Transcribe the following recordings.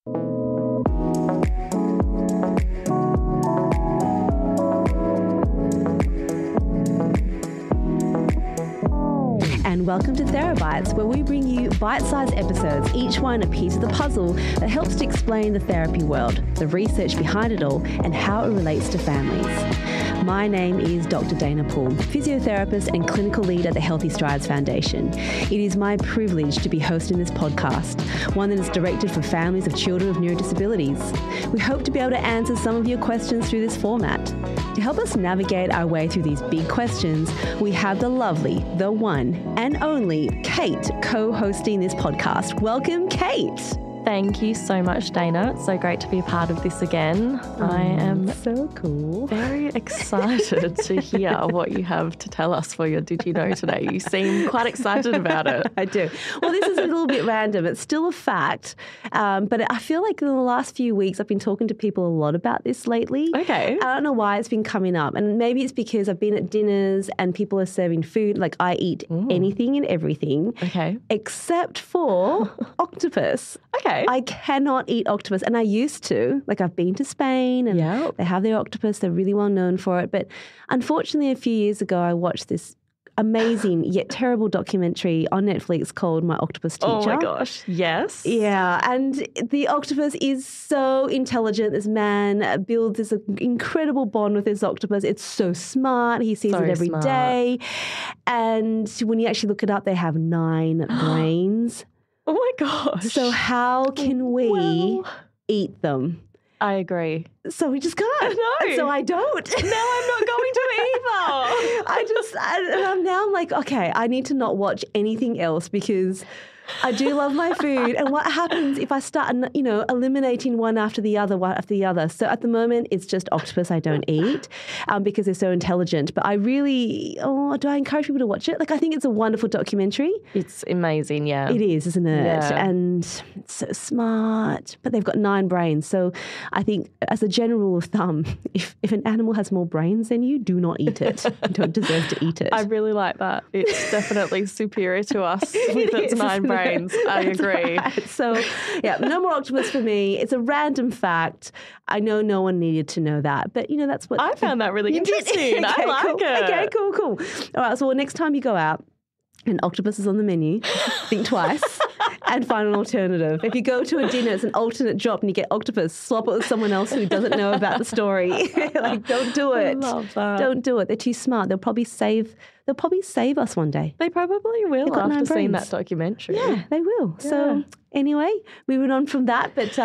And welcome to Therabites, where we bring you bite-sized episodes, each one a piece of the puzzle that helps to explain the therapy world, the research behind it all, and how it relates to families. My name is Dr. Dayna Poole, physiotherapist and clinical lead at the Healthy Strides Foundation. It is my privilege to be hosting this podcast, one that is directed for families of children with neurodisabilities. We hope to be able to answer some of your questions through this format. To help us navigate our way through these big questions, we have the lovely, the one and only Kate co-hosting this podcast. Welcome, Kate. Thank you so much, Dayna. It's so great to be a part of this again. I am so cool. Very excited to hear what you have to tell us for your Did You Know today. You seem quite excited about it. I do. Well, this is a little bit random. It's still a fact, but I feel like in the last few weeks I've been talking to people a lot about this lately. Okay. I don't know why it's been coming up, and maybe it's because I've been at dinners and people are serving food. Like I eat anything and everything, except for octopus. Okay. I cannot eat octopus, and I used to. Like I've been to Spain, and they have their octopus. They're really well known for it. But unfortunately, a few years ago, I watched this amazing yet terrible documentary on Netflix called My Octopus Teacher. Oh my gosh, yes. Yeah, and the octopus is so intelligent. This man builds this incredible bond with his octopus. It's so smart. He sees it every day. And when you actually look it up, they have 9 brains. Oh my gosh. So how can we eat them? I agree. So we just can't. No. So I don't. Now I'm not going to either. I'm like, okay, I need to not watch anything else because I do love my food. And what happens if I start, eliminating one after the other? So at the moment, it's just octopus I don't eat because they're so intelligent. But I really, do I encourage people to watch it? Like, I think it's a wonderful documentary. It's amazing, yeah. It is, isn't it? Yeah. And it's so smart. But they've got 9 brains. So I think as a general rule of thumb, if an animal has more brains than you, do not eat it. You don't deserve to eat it. I really like that. It's definitely superior to us with its 9 brains. I agree. Right. So, no more octopus for me. It's a random fact. I know no one needed to know that, but that's what I found that really interesting. I like it. Okay, cool. All right. So next time you go out and octopus is on the menu, think twice. And find an alternative. If you go to a dinner, it's an alternate drop and you get octopus, swap it with someone else who doesn't know about the story. Like, don't do it. I love that. Don't do it. They're too smart. They'll probably save us one day. They probably will after seeing that documentary. Yeah, they will. Yeah. So anyway, moving on from that, but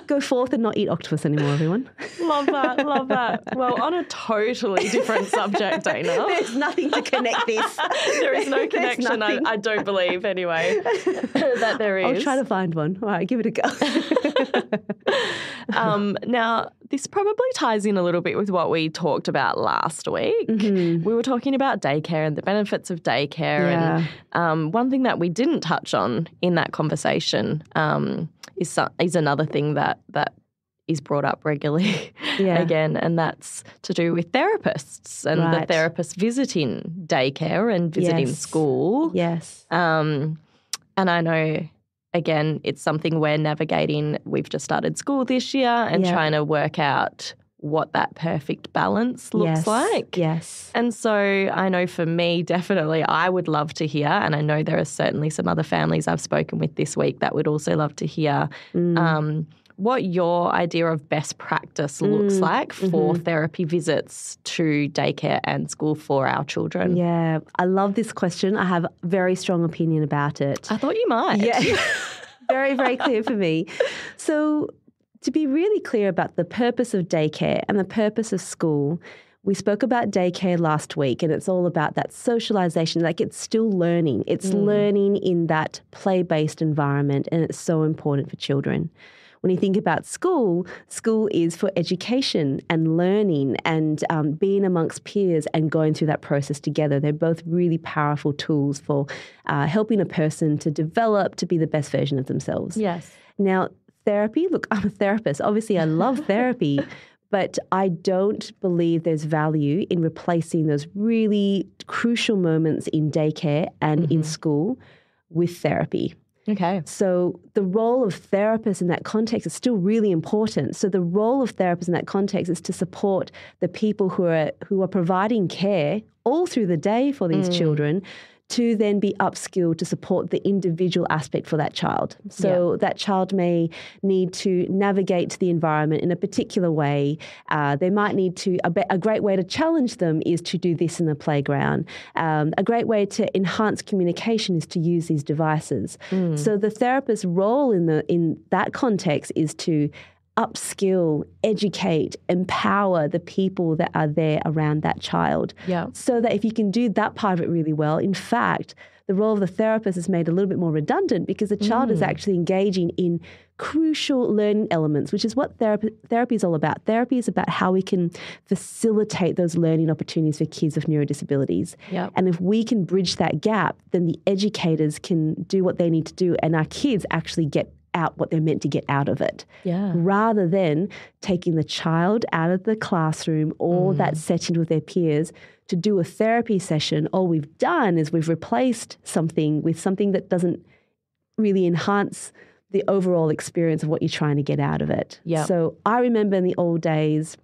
go forth and not eat octopus anymore, everyone. Love that. Well, on a totally different subject, Dayna. There's nothing to connect this. There is no connection, I don't believe, anyway, that there is. I'll try to find one. All right, give it a go. Now, this probably ties in a little bit with what we talked about last week. Mm-hmm. We were talking about daycare and the benefits of daycare. Yeah. And one thing that we didn't touch on in that conversation is another thing that is brought up regularly again, and that's to do with therapists and the therapists visiting daycare and visiting school. Yes. And I know, again, it's something we're navigating. We've just started school this year and trying to work out what that perfect balance looks like. Yes. And so I know for me, definitely, I would love to hear, and I know there are certainly some other families I've spoken with this week that would also love to hear what your idea of best practice looks like for therapy visits to daycare and school for our children. Yeah, I love this question. I have a very strong opinion about it. I thought you might. Yeah, very, very clear for me. So to be really clear about the purpose of daycare and the purpose of school, we spoke about daycare last week, and it's all about that socialization. Like, it's still learning. It's learning in that play-based environment, and it's so important for children. When you think about school, school is for education and learning and being amongst peers and going through that process together. They're both really powerful tools for helping a person to develop to be the best version of themselves. Yes. Now, therapy, look, I'm a therapist. Obviously, I love therapy, but I don't believe there's value in replacing those really crucial moments in daycare and in school with therapy. Okay. So the role of therapists in that context is still really important. So the role of therapists in that context is to support the people who are providing care all through the day for these children, to then be upskilled to support the individual aspect for that child. So that child may need to navigate the environment in a particular way. They might need to, a great way to challenge them is to do this in the playground. A great way to enhance communication is to use these devices. So the therapist's role in that context is to upskill, educate, empower the people that are there around that child. So that if you can do that part of it really well, in fact, the role of the therapist is made a little bit more redundant because the child is actually engaging in crucial learning elements, which is what therapy is all about. Therapy is about how we can facilitate those learning opportunities for kids with neurodisabilities. And if we can bridge that gap, then the educators can do what they need to do and our kids actually get out what they're meant to get out of it, rather than taking the child out of the classroom or that setting with their peers to do a therapy session. All we've done is we've replaced something with something that doesn't really enhance the overall experience of what you're trying to get out of it. So I remember in the old days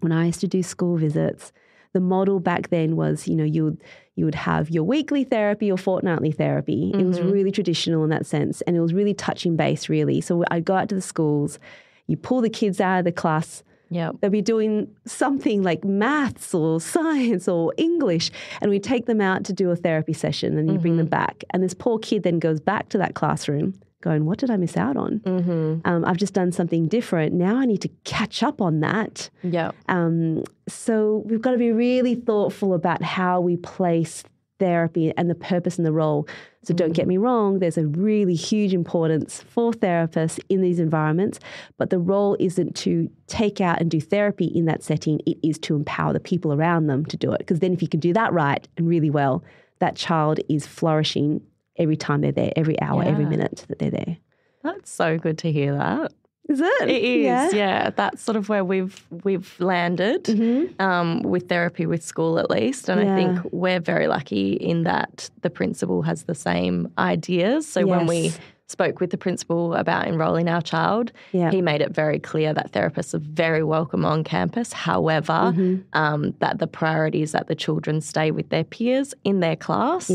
when I used to do school visits, the model back then was, you would have your weekly therapy or fortnightly therapy. It was really traditional in that sense, and it was really touching base, really. So I'd go out to the schools, you pull the kids out of the class, they'll be doing something like maths or science or English, and we take them out to do a therapy session, and you bring them back. And this poor kid then goes back to that classroom going, what did I miss out on? I've just done something different. Now I need to catch up on that. So we've got to be really thoughtful about how we place therapy and the purpose and the role. So don't get me wrong, there's a really huge importance for therapists in these environments, but the role isn't to take out and do therapy in that setting. It is to empower the people around them to do it. Because then if you can do that right and really well, that child is flourishing every time they're there, every hour, every minute that they're there. That's so good to hear that. Is it? It is, yeah. That's sort of where we've landed with therapy with school at least. And I think we're very lucky in that the principal has the same ideas. So when we spoke with the principal about enrolling our child, he made it very clear that therapists are very welcome on campus. However, that the priority is that the children stay with their peers in their class.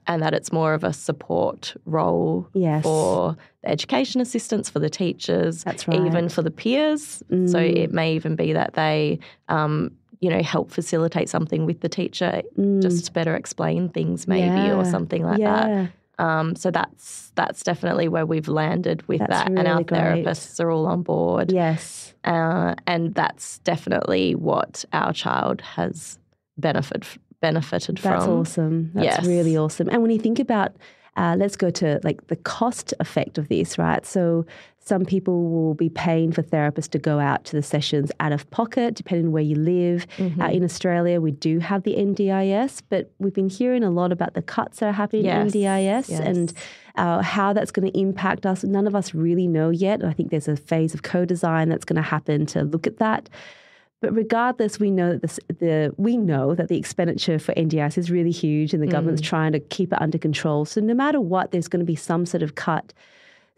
And that it's more of a support role for the education assistants, for the teachers, even for the peers. So it may even be that they, help facilitate something with the teacher, just to better explain things maybe or something like that. So that's definitely where we've landed with that. Really, and our therapists are all on board. And that's definitely what our child has benefited from. That's awesome. That's really awesome. And when you think about, let's go to like the cost effect of this, right? So some people will be paying for therapists to go out to the sessions out of pocket, depending on where you live. In Australia, we do have the NDIS, but we've been hearing a lot about the cuts that are happening in NDIS and how that's going to impact us. None of us really know yet. I think there's a phase of co-design that's going to happen to look at that. But regardless, we know that the expenditure for NDIS is really huge and the government's trying to keep it under control. So no matter what, there's going to be some sort of cut.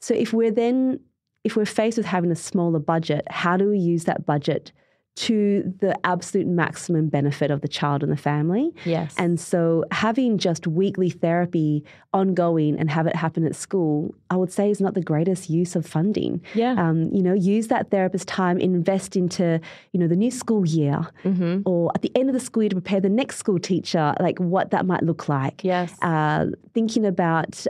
So if we're faced with having a smaller budget, how do we use that budget to the absolute maximum benefit of the child and the family? And so having just weekly therapy ongoing and have it happen at school, I would say is not the greatest use of funding. Use that therapist time, invest into, the new school year or at the end of the school year to prepare the next school teacher, like what that might look like. Thinking about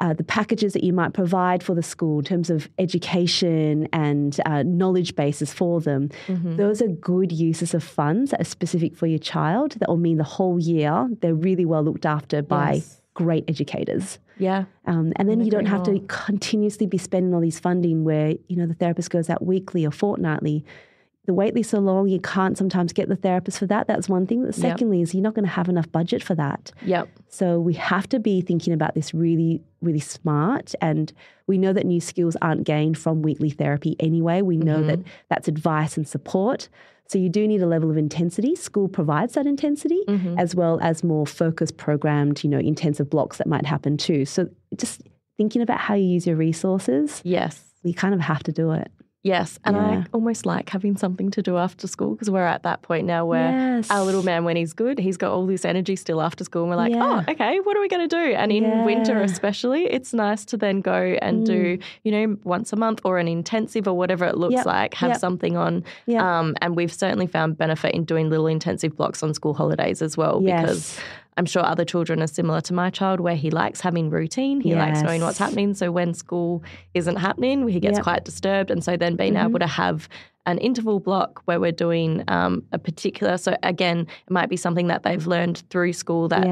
the packages that you might provide for the school in terms of education and knowledge bases for them. Those are good uses of funds that are specific for your child that will mean the whole year they're really well looked after by great educators. And then you don't have to continuously be spending all these funding where, the therapist goes out weekly or fortnightly. The wait list so long, you can't sometimes get the therapist for that. That's one thing. Secondly is you're not going to have enough budget for that. So we have to be thinking about this really really smart, and we know that new skills aren't gained from weekly therapy anyway. We know that that's advice and support. So you do need a level of intensity. School provides that intensity, as well as more focused, programmed, intensive blocks that might happen too. So just thinking about how you use your resources. Yes. You kind of have to do it. Yes, and I almost like having something to do after school, because we're at that point now where our little man, when he's good, he's got all this energy still after school, and we're like, oh, okay, what are we going to do? And in winter especially, it's nice to then go and do, once a month or an intensive or whatever it looks like, have something on. And we've certainly found benefit in doing little intensive blocks on school holidays as well, because I'm sure other children are similar to my child, where he likes having routine. He likes knowing what's happening. So when school isn't happening, he gets quite disturbed. And so then being able to have an interval block where we're doing a particular, so again, it might be something that they've learned through school that,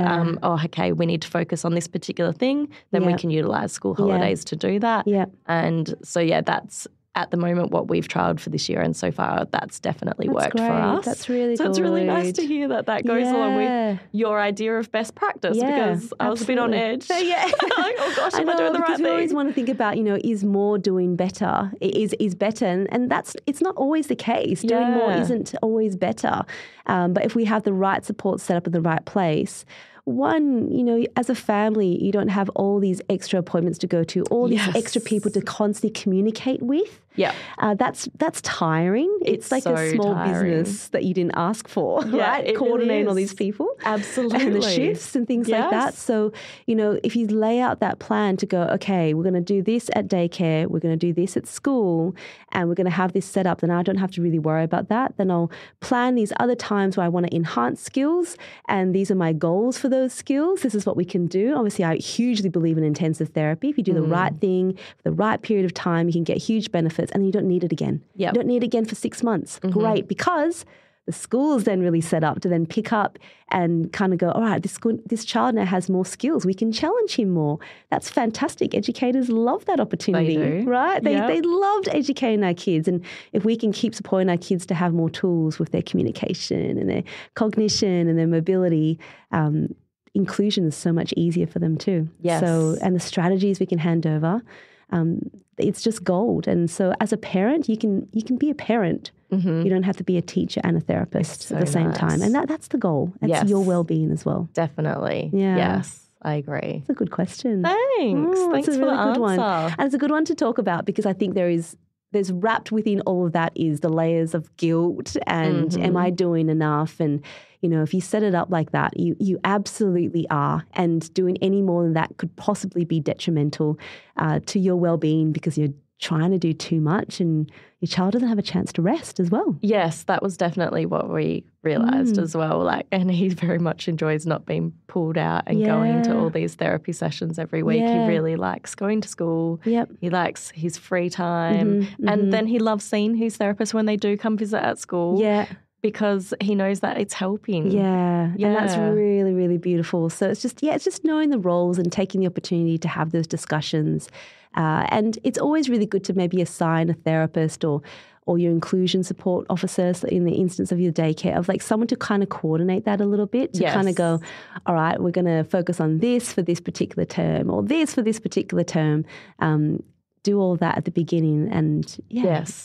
okay, we need to focus on this particular thing. Then we can utilise school holidays to do that. And so, that's at the moment what we've trialled for this year, and so far that's definitely worked for us. That's really good. It's really nice to hear that goes along with your idea of best practice, because I was a bit on edge. Like, oh gosh, am I doing the right thing? We always want to think about, is more doing better? Is better, and it's not always the case. Doing more isn't always better. But if we have the right support set up in the right place, one, as a family, you don't have all these extra appointments to go to, all these extra people to constantly communicate with. That's tiring. It's like a small business that you didn't ask for, right? Coordinating really all these people. Absolutely. And the shifts and things like that. So, if you lay out that plan to go, okay, we're going to do this at daycare, we're going to do this at school, and we're going to have this set up, then I don't have to really worry about that. Then I'll plan these other times where I want to enhance skills, and these are my goals for those skills. This is what we can do. Obviously, I hugely believe in intensive therapy. If you do the right thing for the right period of time, you can get huge benefits, and you don't need it again. You don't need it again for 6 months. Great, because the school is then really set up to then pick up and kind of go, all right, this child now has more skills. We can challenge him more. That's fantastic. Educators love that opportunity, right? They loved educating our kids. And if we can keep supporting our kids to have more tools with their communication and their cognition and their mobility, inclusion is so much easier for them too. So, and the strategies we can hand over, it's just gold. And so as a parent, you can be a parent. You don't have to be a teacher and a therapist at the same time. And that's the goal. That's your well-being as well. Definitely. Yes, I agree. It's a good question. Thanks. Thanks for the answer. One. And it's a good one to talk about, because I think there's wrapped within all of that is the layers of guilt and am I doing enough? And, if you set it up like that, you absolutely are. And doing any more than that could possibly be detrimental to your well-being, because you're trying to do too much and your child doesn't have a chance to rest as well. Yes, that was definitely what we realised as well. And he very much enjoys not being pulled out and going to all these therapy sessions every week. He really likes going to school. He likes his free time. And then he loves seeing his therapist when they do come visit at school. Because he knows that it's helping. And that's really, really beautiful. So it's just knowing the roles and taking the opportunity to have those discussions. And it's always really good to maybe assign a therapist or your inclusion support officer, so in the instance of your daycare, of like someone to kind of coordinate that a little bit, to kind of go, all right, we're going to focus on this for this particular term or this for this particular term. Do all that at the beginning, and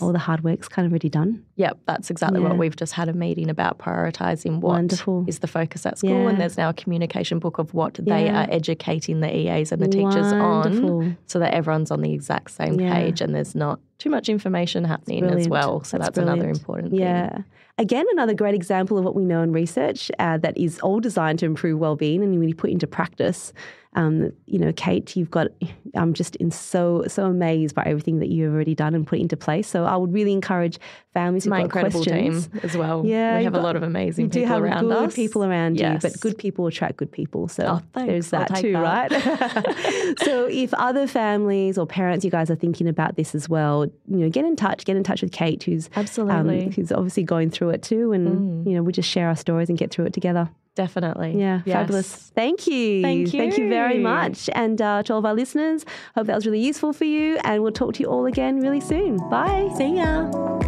all the hard work's kind of already done. That's exactly what we've just had a meeting about, prioritising what is the focus at school, and there's now a communication book of what they are educating the EAs and the teachers on, so that everyone's on the exact same page and there's not too much information happening as well. So that's another important thing. Again, another great example of what we know in research that is all designed to improve well-being, and when you put into practice. Kate, I'm just so amazed by everything that you've already done and put into place. So I would really encourage families who've got incredible questions. Team as well. We have a lot of amazing people around us. You do have good people around you, but good people attract good people. So there's that too, right? So if other families or parents, you guys are thinking about this as well, get in touch with Kate, who's obviously going through it too, and we just share our stories and get through it together. Definitely. Fabulous. Thank you. Thank you very much. And to all of our listeners, hope that was really useful for you, and we'll talk to you all again really soon. Bye. See ya.